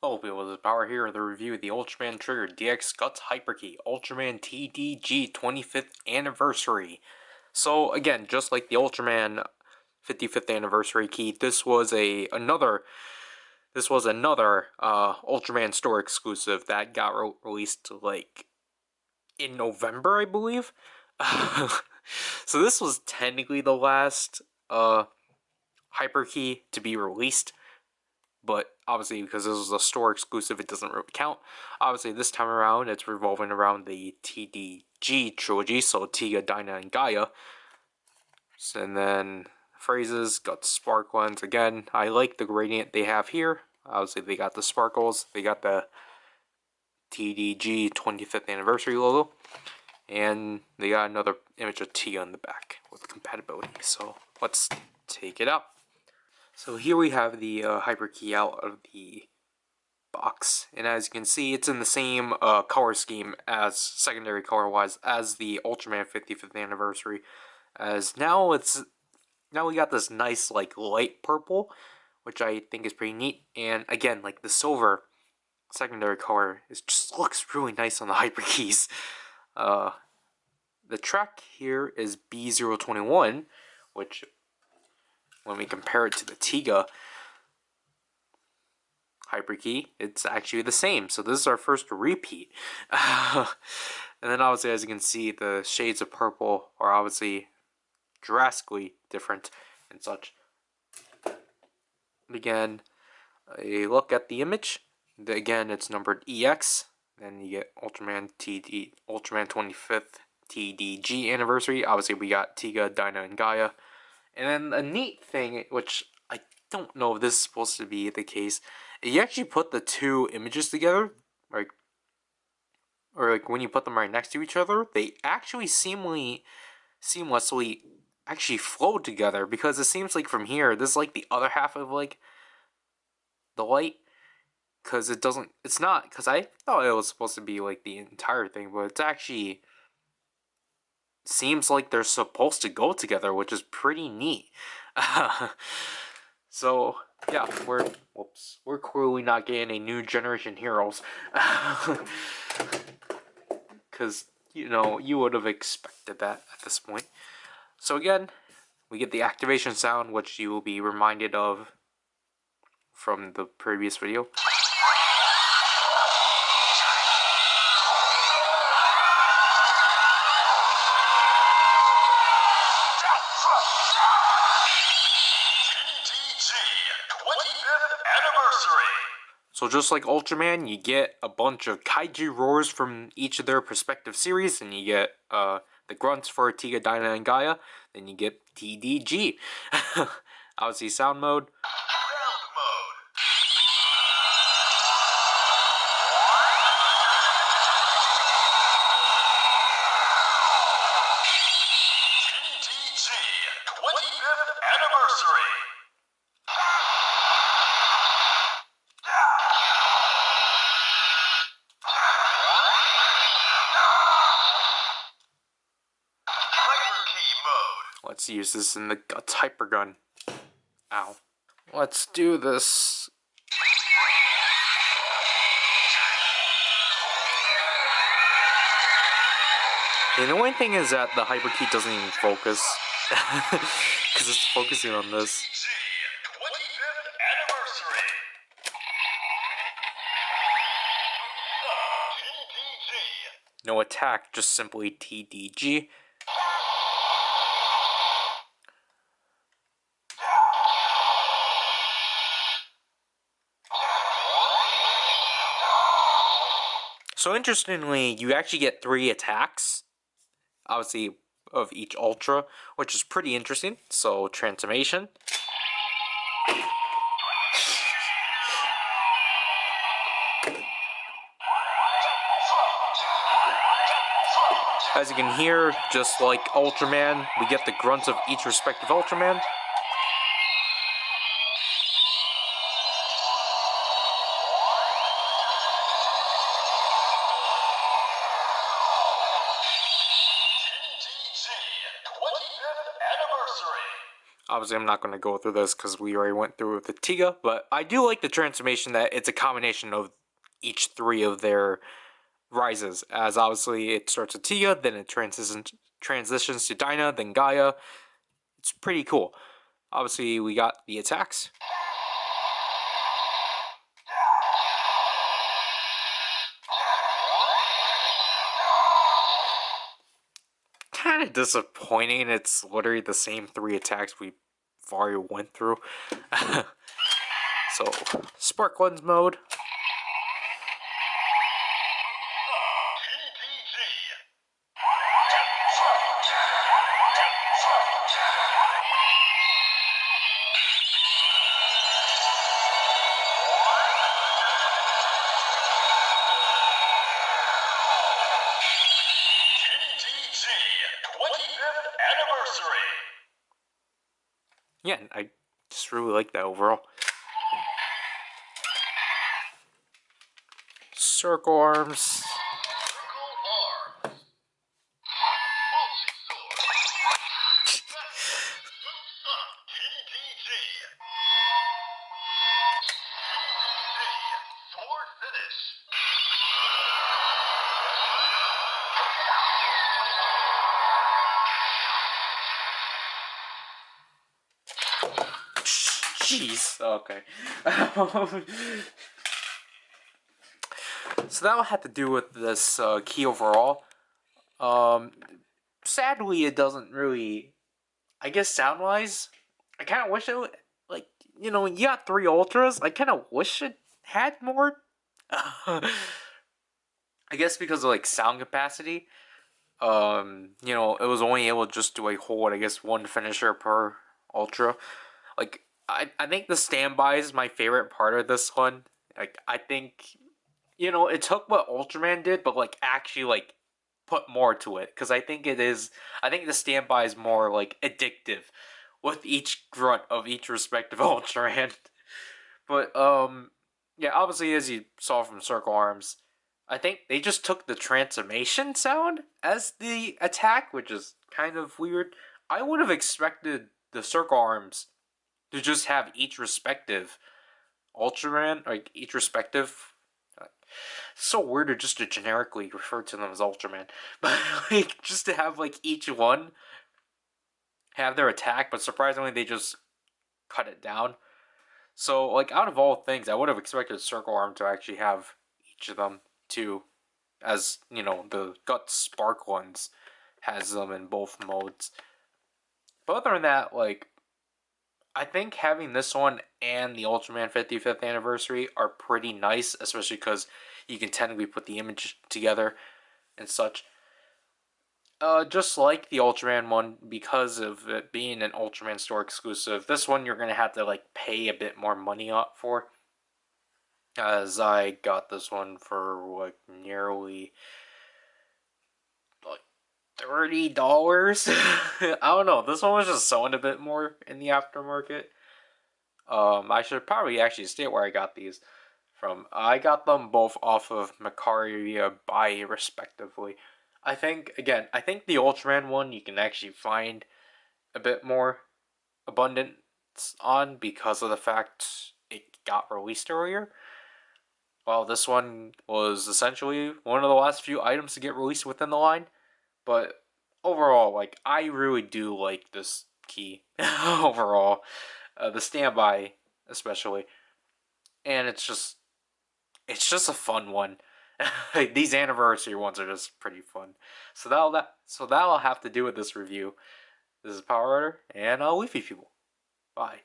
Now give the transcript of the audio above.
Hello people, this is Power here with a review of the Ultraman Trigger DX G.U.T.S Hyperkey Ultraman TDG 25th Anniversary. So again, just like the Ultraman 55th Anniversary key, this was another Ultraman store exclusive that got released like in November, I believe. So this was technically the last Hyperkey to be released. But obviously, because this was a store exclusive, it doesn't really count. Obviously, this time around, it's revolving around the TDG trilogy, so Tiga, Dyna, and Gaia. And then phrases, got the spark ones. Again, I like the gradient they have here. Obviously, they got the sparkles, they got the TDG 25th anniversary logo, and they got another image of Tiga on the back with compatibility. So let's take it out. So here we have the Hyperkey out of the box, and as you can see, it's in the same color scheme as secondary color wise as the Ultraman 55th anniversary. As now we got this nice like light purple, which I think is pretty neat. And again, like the silver secondary color just looks really nice on the Hyperkeys. The track here is B021, which when we compare it to the Tiga Hyperkey, it's actually the same. So this is our first repeat. And then obviously, as you can see, the shades of purple are obviously drastically different and such. Again, a look at the image. Again, it's numbered EX. Then you get Ultraman 25th TDG anniversary. Obviously, we got Tiga, Dyna, and Gaia. And then a neat thing, which I don't know if this is supposed to be the case, you actually put the two images together, or when you put them right next to each other, they actually seamlessly actually flow together, because it seems like from here, this is like the other half of like the light, because it's not, because I thought it was supposed to be like the entire thing, but it's actually seems like they're supposed to go together, which is pretty neat. So yeah, we're clearly not getting a new generation heroes, because you would have expected that at this point. So again, we get the activation sound, which you will be reminded of from the previous video. So just like Ultraman, you get a bunch of kaiju roars from each of their respective series, and you get the grunts for Tiga, Dyna, and Gaia. Then you get TDG. Obviously sound mode. TDG 25th Anniversary. Let's use this in the G.U.T.S Hypergun. Ow. Let's do this. The annoying thing is that the Hyperkey doesn't even focus, because it's focusing on this. No attack, just simply TDG. So interestingly, you actually get 3 attacks, obviously of each Ultra, which is pretty interesting. So transformation. As you can hear, just like Ultraman, we get the grunts of each respective Ultraman. obviously I'm not going to go through this because we already went through with the Tiga, but I do like the transformation that it's a combination of each three of their rises, as obviously it starts with Tiga, then it transitions to Dyna, then Gaia. It's pretty cool. Obviously, we got the attacks. Kind of disappointing. It's literally the same three attacks we already went through. So, Spark Lens mode. TDG 25th Anniversary. Yeah, I just really like that overall. Circle arms. Jeez. Okay. So that will have to do with this key overall. Sadly, it doesn't really. I guess sound wise, I kind of wish it would, like, you know, you got three ultras. I kind of wish it had more. I guess because of like sound capacity. You know, it was only able to just do a whole, I guess, one finisher per ultra. Like, I think the standby is my favorite part of this one. Like, I think, you know, it took what Ultraman did, but like actually like put more to it. Because I think it is, I think the standby is more like addictive with each grunt of each respective Ultraman. But yeah, obviously as you saw from Circle Arms, I think they just took the transformation sound as the attack, which is kind of weird. I would have expected the Circle Arms to just have each respective Ultraman, like each respective. So weird to just to generically refer to them as Ultraman, but like just to have like each one have their attack, but surprisingly they just cut it down. So like out of all things, I would have expected Circle Arm to actually have each of them too, as you know the Gut Spark ones has them in both modes. But other than that, like I think having this one and the Ultraman 55th anniversary are pretty nice, especially because you can technically put the image together and such. Just like the Ultraman one, because of it being an Ultraman store exclusive, this one you're gonna have to like pay a bit more money up for. As I got this one for like nearly like $30. I don't know. This one was just selling a bit more in the aftermarket. I should probably actually state where I got these from. I got them both off of Macaria Buy, respectively. I think the Ultraman one you can actually find a bit more abundance on because of the fact it got released earlier. While this one was essentially one of the last few items to get released within the line. But overall, like, I really do like this key. Overall. The standby, especially. And it's just a fun one. Like, these anniversary ones are just pretty fun. So that'll have to do with this review. This is PowerRider, and I'll leave you people. Bye.